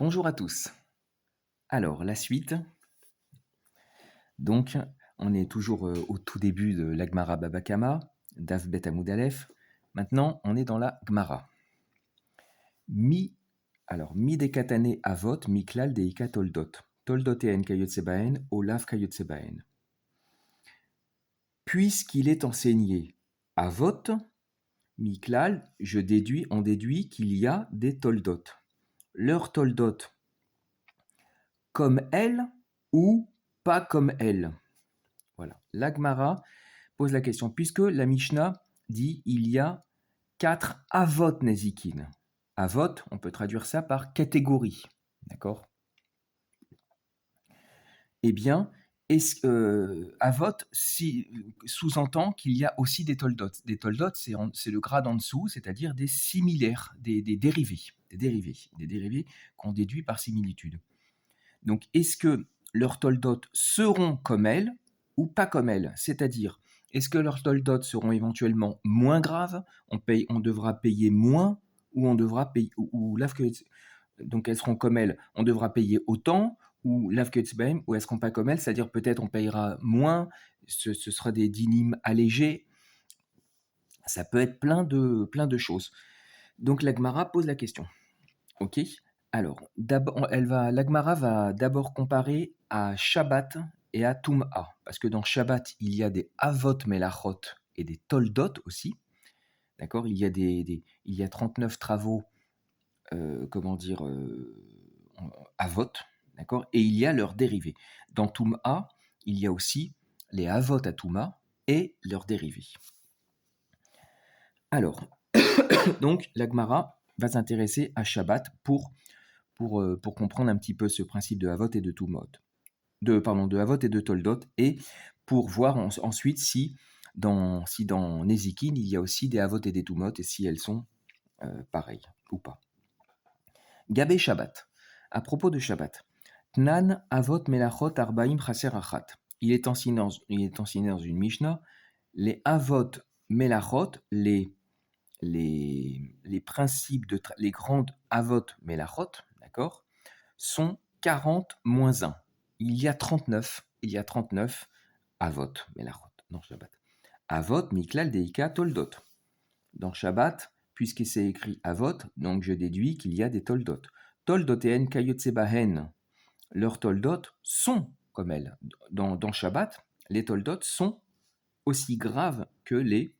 Bonjour à tous. Alors, la suite. Donc, on est toujours au tout début de la Gemara Baba Kama, Daf Bet Amud Aleph. Maintenant, on est dans la Gemara. Mi dekatane avot, miklal deika toldot. Toldot en kayotsebaen, olav kayotsebaen. Puisqu'il est enseigné avot, miklal, on déduit qu'il y a des toldot. Leurs toldot, comme elle ou pas comme elle. Voilà. L'Agmara pose la question, puisque la Mishnah dit il y a 4 avot nezikin. Avot, on peut traduire ça par catégorie. D'accord. Eh bien, avot sous-entend qu'il y a aussi des toldot. Des toldot, c'est le grade en dessous, c'est-à-dire des similaires, des dérivés qu'on déduit par similitude. Donc, est-ce que leurs toldot seront comme elles ou pas comme elles? C'est-à-dire, est-ce que leurs toldot seront éventuellement moins graves? On devra payer moins ou on devra payer donc elles seront comme elles, on devra payer autant ou l'avketzbeim, ou elles seront pas comme elles, c'est-à-dire peut-être on payera moins, ce sera des dinim allégés. Ça peut être plein de choses. Donc la Gemara pose la question. Ok. Alors, l'Agmara va d'abord comparer à Shabbat et à Tum'a, parce que dans Shabbat, il y a des Avot Melachot et des Toldot aussi. D'accord. Il y a 39 travaux, Avot, d'accord, et il y a leurs dérivés. Dans Tum'a, il y a aussi les Avot à Tum'a et leurs dérivés. Alors, donc, l'Agmara va s'intéresser à Shabbat pour comprendre un petit peu ce principe de Havot et de Tumot, de Havot et de Toldot, et pour voir ensuite si dans Nezikin, il y a aussi des Havot et des Tumot, et si elles sont pareilles ou pas. Gabé Shabbat. À propos de Shabbat, Tnan Avot Melachot Arbaim Chaser Achat. Il est enseigné dans une Mishnah, les Avot Melachot, les principes, les grandes Avot Melachot, d'accord, sont 40 moins 1. Il y a 39 Avot Melachot dans Shabbat. Avot Miklal Deika Toldot. Dans Shabbat, puisque c'est écrit Avot, donc je déduis qu'il y a des Toldot. Toldoteen Kayotsebahen. Leurs Toldot sont comme elles. Dans Shabbat, les Toldot sont aussi graves que les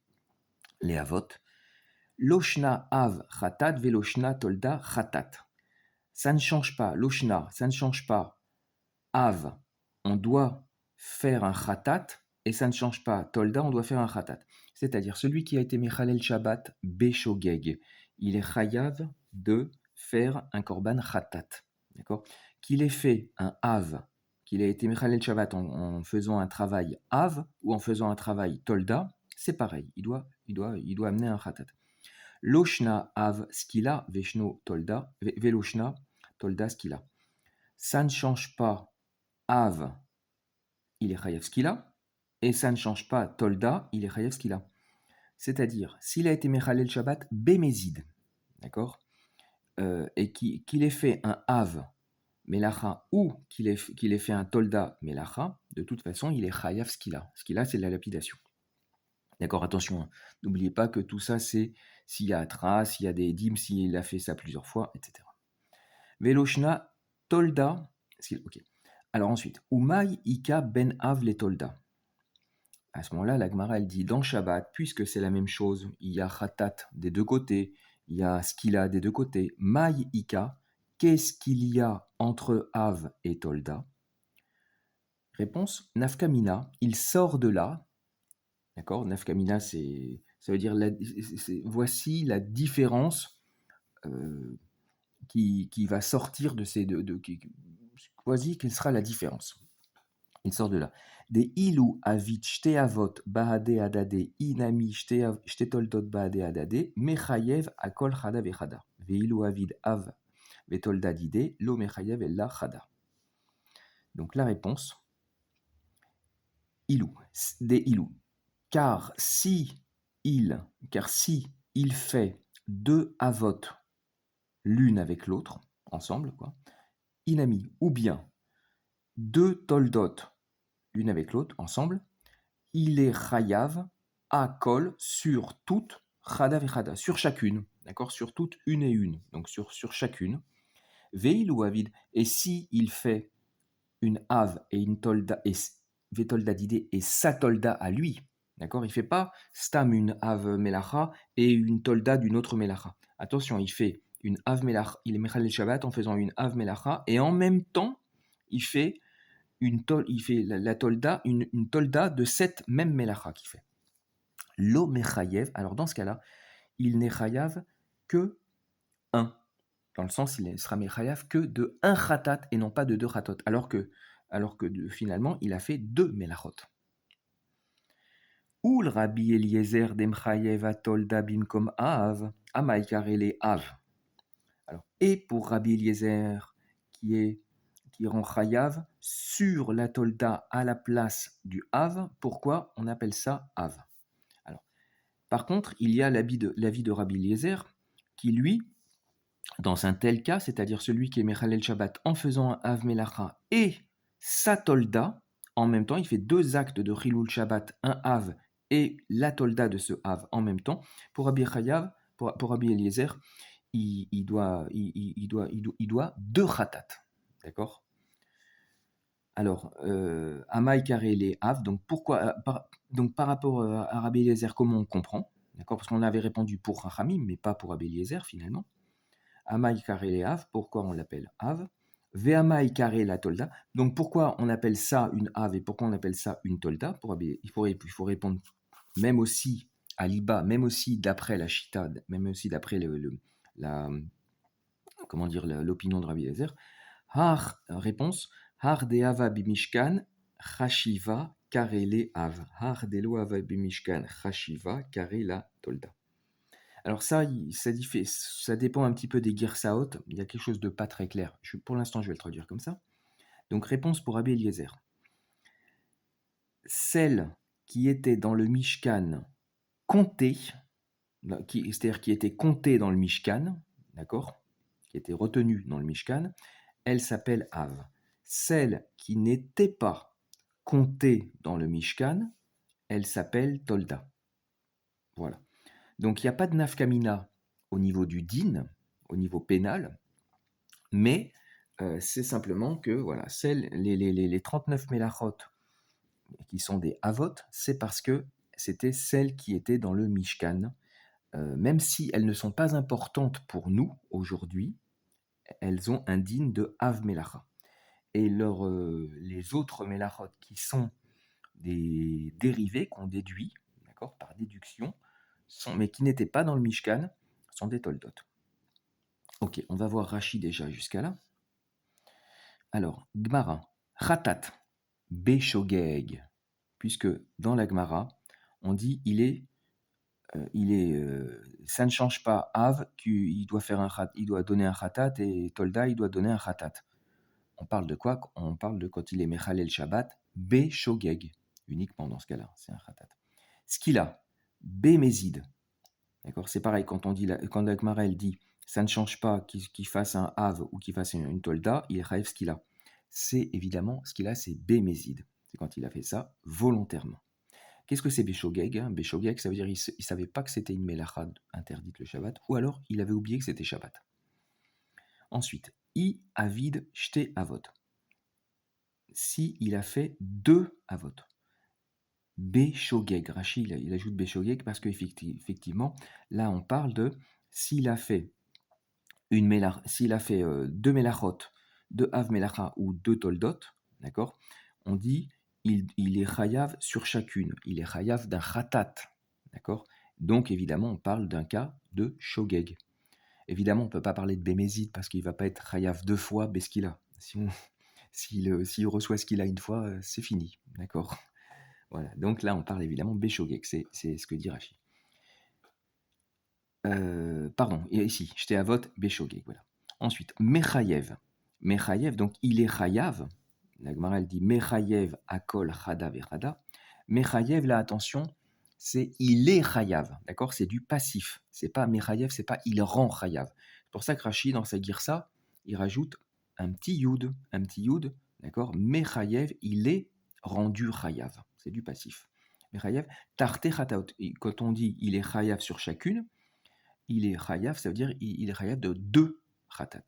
Avot. Loshna Av Chatat Veloshna Tolda Chatat. Ça ne change pas. Loshna, ça ne change pas. Av, on doit faire un Chatat, et ça ne change pas. Tolda, on doit faire un Chatat. C'est-à-dire, celui qui a été Mechalel Shabbat Beshogeg, il est Chayav de faire un Korban Chatat. D'accord. Qu'il ait fait un Av, qu'il ait été Mechalel Shabbat en faisant un travail Av ou en faisant un travail Tolda, c'est pareil. Il doit amener un Chatat. Loshna Av Skila Veshno Tolda, Veloshna Tolda Skila. Ça ne change pas. Av, il est Chayav Skila, et ça ne change pas. Tolda, il est Chayav Skila. C'est-à-dire, s'il a été Mechalel Shabbat Bémézid, d'accord, et qu'il ait fait un Av Melacha ou qu'il ait fait un Tolda Melacha, de toute façon, il est Chayav Skila. Skila, c'est la lapidation. D'accord, attention, hein. N'oubliez pas que tout ça, c'est s'il y a trace, s'il y a des dîmes, s'il a fait ça plusieurs fois, etc. Veloshna Tolda, ok. Alors ensuite, Umay Ika Ben Av le Tolda. À ce moment-là, la Gemara, elle dit dans Shabbat, puisque c'est la même chose, il y a Khatat des deux côtés, il y a Skila des deux côtés, May Ika, qu'est-ce qu'il y a entre Av et Tolda? Réponse, Nafkamina, il sort de là. D'accord, Nafkamina, ça veut dire voici la différence qui va sortir de ces deux. Voici quelle sera la différence. Il sort de là. Des ilu avit shte avot bahade adade inami shte toldot bahade adade mechayev akol chada vechada. Veilu avid av vetolda dide lo mechayev ella chada. Donc la réponse, ilu, des ilu. Car si il fait deux avot l'une avec l'autre, ensemble, quoi. Il a mis ou bien deux toldot, l'une avec l'autre, ensemble. Il est chayav à kol sur toutes, chada vechada, sur chacune, d'accord, sur toutes une et une, donc sur chacune. Veil ou avid, et si il fait une Av et une Tolda, et Vetolda d'idée et sa Tolda à lui. D'accord. Il ne fait pas Stam une Av Melacha et une Tolda d'une autre Melacha. Attention, il fait une Av Melacha, il est Mechal el Shabbat en faisant une Av Melacha et en même temps, il fait, la Tolda, une Tolda de cette même Melacha qu'il fait. Lo Mechayev, alors dans ce cas-là, il n'est Chayav que un. Dans le sens, il sera Mechayav que de un Khatat et non pas de deux Khatot. Alors que finalement, il a fait deux Melachot. Ou le Rabbi Eliezer d'Emchayev Atolda Bimkom Av, Amaïkarele Av. Alors, et pour Rabbi Eliezer, qui rend Chayav sur la Tolda à la place du Av, pourquoi on appelle ça Av? Alors, par contre, il y a l'avis de Rabbi Eliezer, qui lui, dans un tel cas, c'est-à-dire celui qui est Mechalel Shabbat en faisant un Av Melacha et sa Tolda, en même temps, il fait deux actes de Chilul Shabbat, un Av et la Tolda de ce Av en même temps. Pour Rabbi Chayav, pour Rabbi Eliezer, il doit deux Khatat. D'accord. Alors, Amai Karé les Av, donc pourquoi, par rapport à Rabbi Eliezer, comment on comprend? D'accord, parce qu'on avait répondu pour Rachamim, mais pas pour Rabbi Eliezer finalement. Amaï carré les Av, pourquoi on l'appelle Av? Ve'amaï carré la Tolda. Donc pourquoi on appelle ça une Av et pourquoi on appelle ça une Tolda? Il faut répondre même aussi à l'Iba, même aussi d'après la Shita, même aussi d'après l'opinion de Rabbi Eliezer. Réponse, Har de Ava bimishkan, Chashiva carré les Av. Har de lo Ava bimishkan, Chashiva carré la Tolda. Alors ça dépend un petit peu des Girsaot. Il y a quelque chose de pas très clair. Pour l'instant, je vais le traduire comme ça. Donc, réponse pour Rabbi Eliezer. Celle qui était dans le Mishkan comptée, c'est-à-dire qui était comptée dans le Mishkan, d'accord, qui était retenue dans le Mishkan, elle s'appelle Av. Celle qui n'était pas comptée dans le Mishkan, elle s'appelle Tolda. Voilà. Donc, il n'y a pas de nafkamina au niveau du din, au niveau pénal, mais c'est simplement que voilà, les 39 mélachot qui sont des avot, c'est parce que c'était celles qui étaient dans le Mishkan. Même si elles ne sont pas importantes pour nous aujourd'hui, elles ont un din de Av Melacha. Et les autres mélachot qui sont des dérivés qu'on déduit, d'accord, par déduction, mais qui n'étaient pas dans le Mishkan, sont des toldot. Ok, on va voir Rashi déjà jusqu'à là. Alors, Gmara, Khatat, Beshogeg, puisque dans la Gmara, on dit ça ne change pas Av, il doit donner un Khatat, et Tolda, il doit donner un Khatat. On parle de quoi? On parle de quand il est Mechalel Shabbat, Beshogeg, uniquement dans ce cas-là, c'est un Khatat. Ce qu'il a, Bemezid, d'accord, c'est pareil, quand la Gmara, elle dit ça ne change pas qu'il fasse un Av ou qu'il fasse une Tolda, il rêve ce qu'il a. C'est évidemment, ce qu'il a, c'est Bémézid. C'est quand il a fait ça volontairement. Qu'est-ce que c'est Béchogeg? Béchogeg, ça veut dire qu'il ne savait pas que c'était une Melacha interdite le Shabbat, ou alors il avait oublié que c'était Shabbat. Ensuite, I avid shte avot. Si il a fait deux avot. Béchogeg, Rashi, il ajoute Béchogeg parce qu'effectivement, là on parle de s'il a fait deux Melachot, deux Av Melacha ou deux Toldot, d'accord, on dit il est chayav sur chacune, il est chayav d'un khatat, d'accord. Donc évidemment on parle d'un cas de shogeg. Évidemment on ne peut pas parler de bémézid parce qu'il ne va pas être chayav deux fois beskila. S'il reçoit ce qu'il a une fois, c'est fini, d'accord. Voilà, donc là on parle évidemment béshogeg, c'est ce que dit Rashi. Pardon, et ici, j'étais à vote béshogeg, voilà. Ensuite, Mechayev. Mechayev, donc il est chayav. La Gemara, elle dit Mechayev akol chada vechada. Mechayev, là, attention, c'est il est chayav, d'accord? C'est du passif. C'est pas Mechayev, c'est pas il rend chayav. C'est pour ça que Rashi, dans sa girsa, il rajoute un petit yud, d'accord? Mechayev, il est rendu chayav, c'est du passif. Mechayev, tarte chataot. Et quand on dit il est chayav sur chacune, il est chayav, ça veut dire il est chayav de 2 chatat.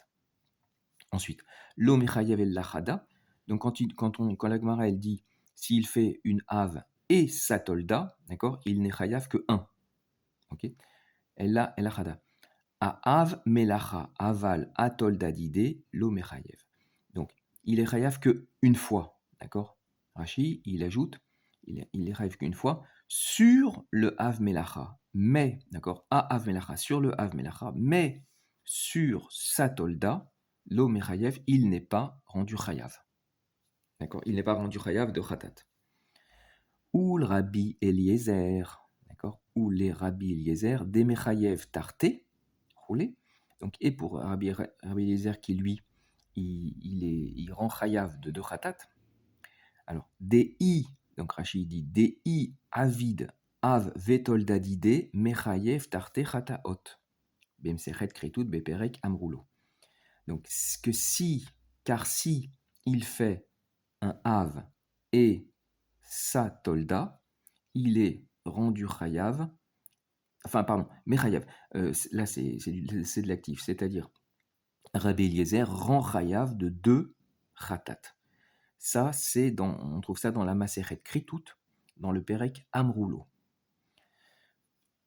Ensuite, lo mechayev el lachada. Donc quand la Gemara elle dit s'il fait une ave et sa tolda, d'accord, il n'est chayav que 1. Ok? El lachada. A av melacha aval atolda dide lo mechayev. Donc il est chayav que une fois, d'accord? Rashi, il ajoute, il est chayav qu'une fois sur le av melacha, mais, d'accord, a av melacha, sur le av melacha, mais sur sa tolda, lo mechayev, il n'est pas rendu chayav. D'accord? Il n'est pas rendu chayav de khatat. Ou le rabbi Eliezer, d'accord? Ou les rabbi Eliezer, des mechayev tarté, roulé. Donc, et pour Rabbi Eliezer qui lui, il rend chayav de 2 khatat. Alors, dei, donc Rashi dit dei avid av vetoldadide mechayev tarte chataot. Bemsechet kritout beperek amroulo. Donc, car si il fait un av et sa tolda, il est rendu chayav, enfin pardon, mechayav, là c'est de l'actif, c'est-à-dire Rabbi Eliezer rend chayav de 2 khatat. Ça, on trouve ça dans la Masechet Kritout, dans le Perek Amroulo.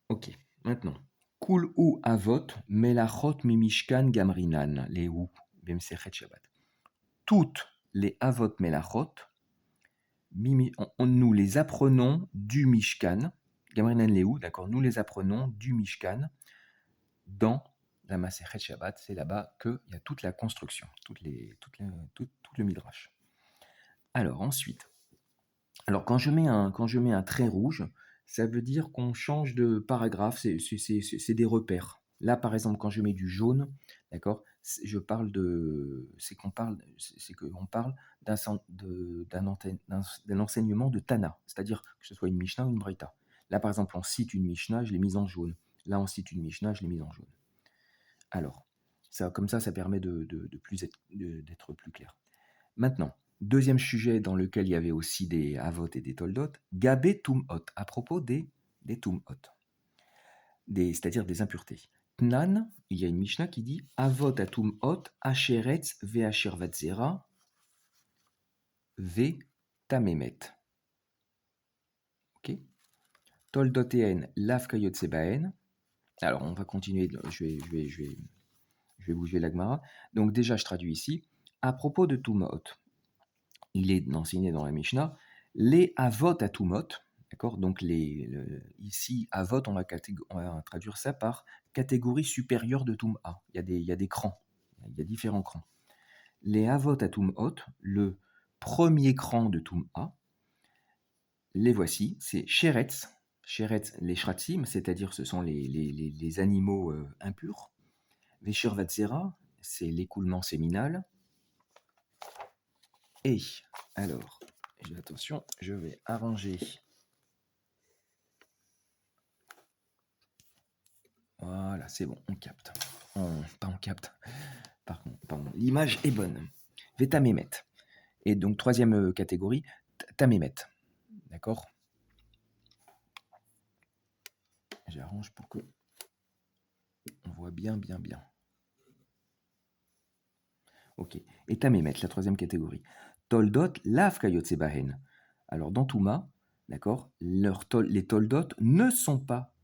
Ok, maintenant. Kul ou avot melachot mimishkan gamrinan, les ou, bemsechet Shabbat. Toutes les avot melachot, nous les apprenons du Mishkan, gamrinan les ou, d'accord, nous les apprenons du Mishkan dans la Masechet Shabbat. C'est là-bas qu'il y a toute la construction, tout le midrash. Alors ensuite, quand je mets un trait rouge, ça veut dire qu'on change de paragraphe, c'est des repères. Là, par exemple, quand je mets du jaune, d'accord, c'est qu'on parle d'un enseignement de Tana, c'est-à-dire que ce soit une Mishnah ou une Braïta. Là, par exemple, on cite une Mishnah, je l'ai mise en jaune. Là, on cite une Mishnah, je l'ai mise en jaune. Alors, comme ça permet d'être plus clair. Maintenant, deuxième sujet dans lequel il y avait aussi des avot et des toldot, gabé tumot, à propos des tumot, c'est-à-dire des impuretés. Tnan, il y a une Mishnah qui dit avot à tumot, asheretz ve ashervatzera ve tamemet. Ok. Toldoteen lav kayotsebaen. Alors, on va continuer, je vais bouger la Gemara. Donc déjà, je traduis ici. À propos de tumot, il est enseigné dans la Mishnah, les avot à tumot, d'accord? Donc ici, avot, on va traduire ça par catégorie supérieure de tum'a. Il y a des crans, il y a différents crans. Les avot à tumot, le premier cran de tum'a, les voici, c'est sheretz, les shratzim, c'est-à-dire ce sont les animaux impurs. Veshir vatzera, c'est l'écoulement séminal. Et alors, attention, je vais arranger. Voilà, c'est bon, on capte. Pas on capte. Pardon, l'image est bonne. Vétamémet. Et donc, troisième catégorie, tamémet. D'accord? J'arrange pour que on voit bien. Ok. Et tamémet, la troisième catégorie. Toldot, lav kayotsebahen. Alors, dans Touma, d'accord, les toldot ne sont pas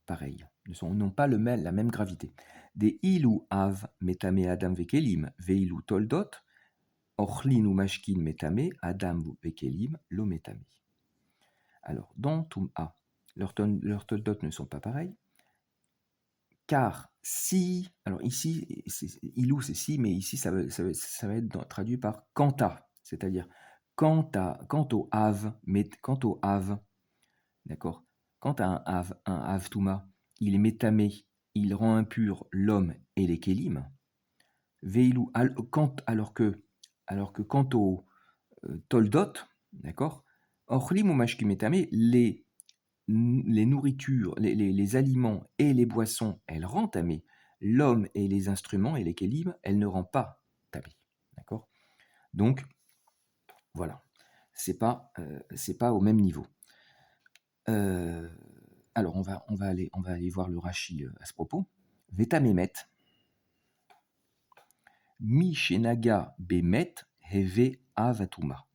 pareils, n'ont pas la même gravité. Des ilu av metame adam vekelim, veilu toldot, ochlinu mashkin metame adam vekelim lo metame. Alors, dans Touma, leurs toldot ne sont pas pareils, car si, alors ici, ilou c'est si, mais ici ça va être traduit par kanta, c'est-à-dire quant au av, d'accord, quant à un av touma, il est métamé, il rend impur l'homme et les kélim, veilou, alors que quant au toldot, d'accord, orlim ou mashki métamé, les nourritures, les aliments et les boissons, elles rendent tamé. l'homme et les instruments et les kélim, elle ne rend pas tamé. D'accord? Donc, voilà. C'est pas au même niveau. Alors, on va aller voir le Rashi à ce propos. Vetamemet, mi shenaga bemet heve avatuma.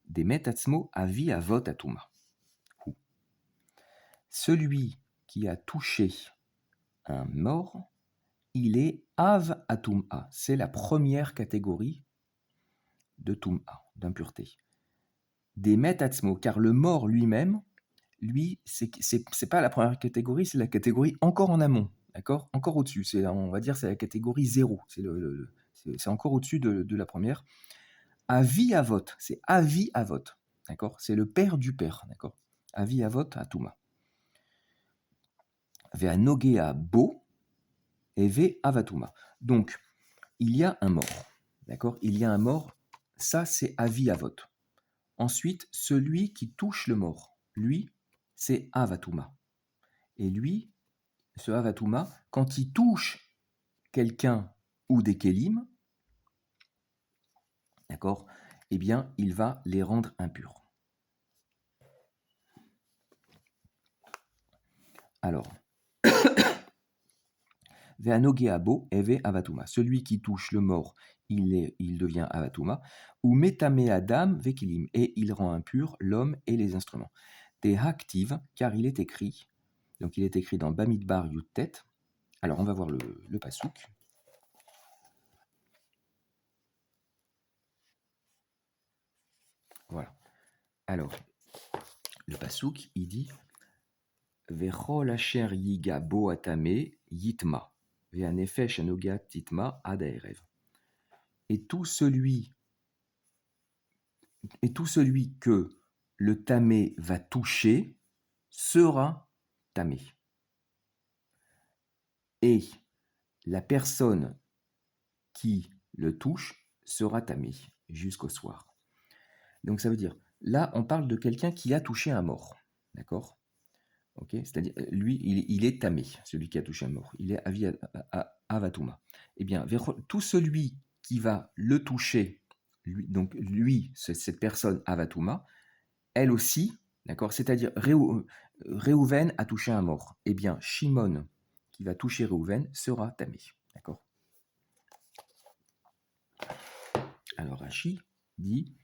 Demet atzmo avi avot atuma. Celui qui a touché un mort, il est av atum'a. C'est la première catégorie de tum'a, d'impureté. Demet atzmo, car le mort lui-même, lui, c'est pas la première catégorie, c'est la catégorie encore en amont, d'accord? Encore au-dessus. On va dire, c'est la catégorie 0. C'est encore au-dessus de la première. Avi avot, c'est avi avot, d'accord? C'est le père du père, d'accord? Avi avot atuma. Ve nogea bo, et ve avatuma. Donc, il y a un mort, d'accord? Il y a un mort, ça c'est avi avot. Ensuite, celui qui touche le mort, lui, c'est avatuma. Et lui, ce avatuma, quand il touche quelqu'un ou des kélim, d'accord, eh bien, il va les rendre impurs. Alors, Ve'anogeabo eve avatuma. Celui qui touche le mort, il devient avatuma. Ou metame adam vekilim. Et il rend impur l'homme et les instruments. Des haktiv, car il est écrit. Donc il est écrit dans Bamidbar Yuttet. Alors on va voir le pasouk. Voilà. Alors, le pasouk, il dit Vechol asher yiga bo atame yitma. Ve'anefesh anogat titma adaerev. Et tout celui que le tamé va toucher sera tamé. Et la personne qui le touche sera tamé jusqu'au soir. Donc ça veut dire, là on parle de quelqu'un qui a touché un mort. D'accord? Ok, c'est-à-dire, lui, il est tamé, celui qui a touché un mort. Il est avi avatuma. Eh bien, tout celui qui va le toucher, donc lui, cette personne avatuma, elle aussi, d'accord, c'est-à-dire Réhouven a touché un mort. Eh bien, Shimon, qui va toucher Réhouven, sera tamé. D'accord? Alors, Rashi dit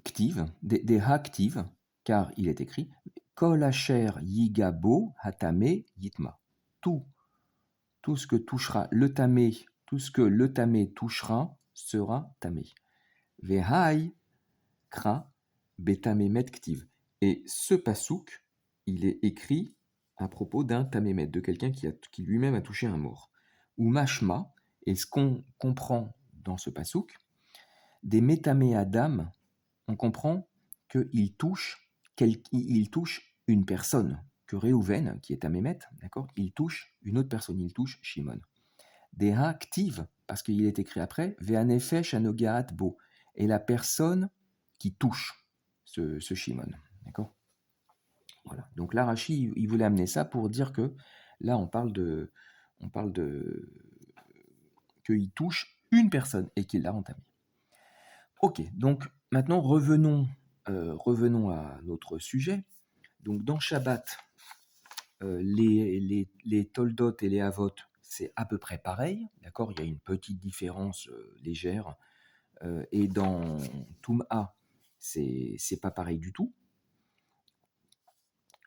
Ktiv, Deha Ktiv, car il est écrit Kol asher yigabo hatame yitma. Tout ce que touchera le tamé, tout ce que le tamé touchera sera tamé. Vehai kra betamemet ktiv. Et ce pasouk, il est écrit à propos d'un tamémet, de quelqu'un qui lui-même a touché un mort. Ou mashma, et ce qu'on comprend dans ce pasouk, des métamé adam, on comprend qu'il touche, il touche une personne, que Réhouven, qui est tamémet, d'accord, il touche une autre personne, il touche Shimon. Des active, parce qu'il est écrit après, Ve'anefesh anogaat bo, et la personne qui touche ce Shimon. D'accord? Voilà. Donc là, Rashi, il voulait amener ça pour dire que là, on parle qu'il touche une personne et qu'il l'a entamé. Ok, donc maintenant revenons à notre sujet. Donc dans Shabbat, les Toldot et les Avot, c'est à peu près pareil, d'accord? Il y a une petite différence légère. Et dans Toum'a, c'est pas pareil du tout.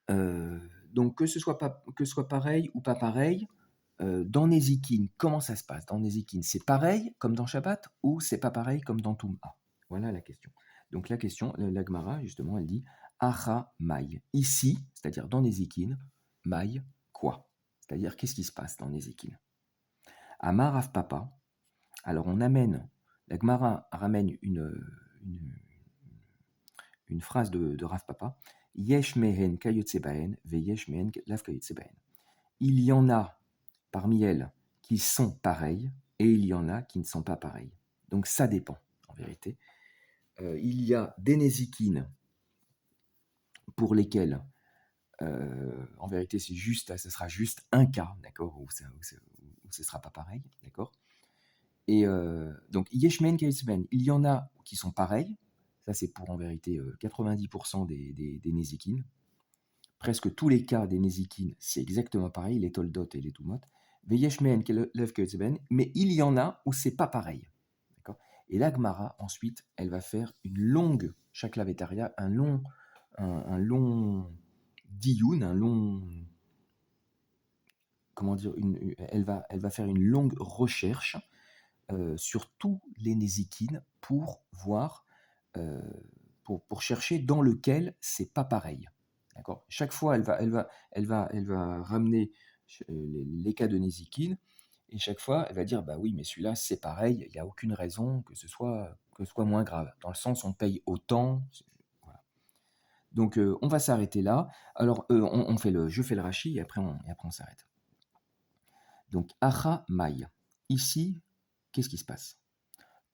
Donc que ce soit pareil ou pas pareil, dans Nézikine, comment ça se passe? Dans Nézikine, c'est pareil comme dans Shabbat ou c'est pas pareil comme dans Toum'a? Voilà la question. Donc la question, la Gemara, justement, elle dit Acha Maï. Ici, c'est-à-dire dans Nézikine, Maï, quoi? C'est-à-dire qu'est-ce qui se passe dans Nézikine? Amar Rav Papa. Alors on amène, la Gemara ramène une phrase de Rav Papa. Yesh mehen kayotse baen, ve yesh mehen lav kayotse baen. Il y en a parmi elles qui sont pareilles et il y en a qui ne sont pas pareilles. Donc ça dépend, en vérité. Il y a des nézikines pour lesquelles En vérité, ça sera juste un cas, d'accord, où ce ne sera pas pareil, d'accord. Et donc, Yeshmen Kaisben, il y en a qui sont pareils. Ça, c'est pour en vérité 90% des Nézikines. Presque tous les cas des Nézikines, c'est exactement pareil, les Toldot et les Tumot. Mais Yeshmen Kaisben, mais il y en a où c'est pas pareil. D'accord. Et la Gemara, ensuite, elle va faire une longue, chaque lavetaria, un long diyun, un long, comment dire, elle va faire une longue recherche sur tous les Nézikines pour voir, euh, pour chercher dans lequel c'est pas pareil. D'accord. Chaque fois, elle va ramener les cas de Nézikines, et chaque fois, elle va dire, bah oui, mais celui-là, c'est pareil, il n'y a aucune raison que ce soit moins grave. Dans le sens, on paye autant. Voilà. Donc, on va s'arrêter là. Alors, je fais le rachi, et après on s'arrête. Donc, Acha Maï. Ici, qu'est-ce qui se passe?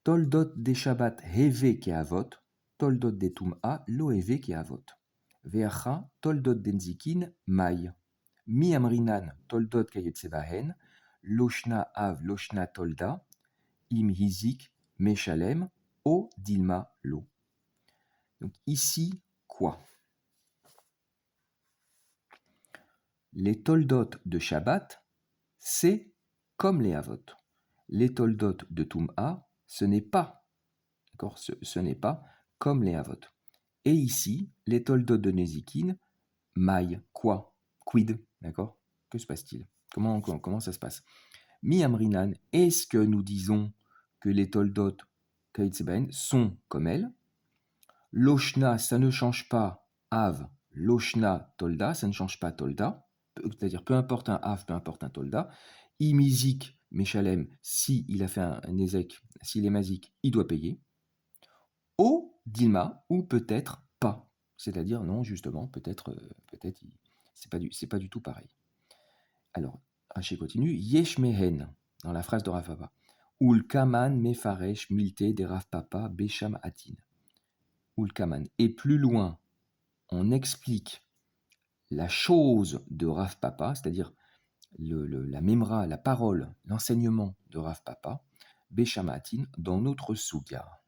Toldot des Shabbat heve keavot, toldot des Tum'a lo heve keavot. Veacha toldot denzikin Maï. Mi amrinan toldot kayetsevahen, loshna av loshna tolda, im hizik meshalem, o dilma lo. Donc ici, quoi? Les toldot de Shabbat, c'est comme les avot. Les toldot de Tum'a, ce n'est pas, d'accord, ce n'est pas comme les avot. Et ici, les toldot de Nézikine, maï, quoi? Quid, d'accord? Que se passe-t-il? Comment ça se passe? Mi amrinan, est-ce que nous disons que les toldot kaïtseben sont comme elles? Loshna, ça ne change pas av, loshna tolda, ça ne change pas tolda, c'est-à-dire peu importe un av, peu importe un tolda. Imizik, meshalem, si il a fait un ezek, s'il est mazik, il doit payer. O dilma, ou peut-être pas. C'est-à-dire non, justement, peut-être, c'est pas du tout pareil. Alors, Rashi continue, yesh mehen, dans la phrase de Rav Papa, ul kaman mefaresh milte de Rav Papa besham atin. Ul kaman. Et plus loin, on explique la chose de Rav Papa, c'est-à-dire la memra, la parole, l'enseignement de Rav Papa, besham atin, dans notre sugya.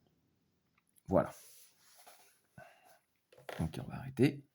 Voilà. Donc on va arrêter.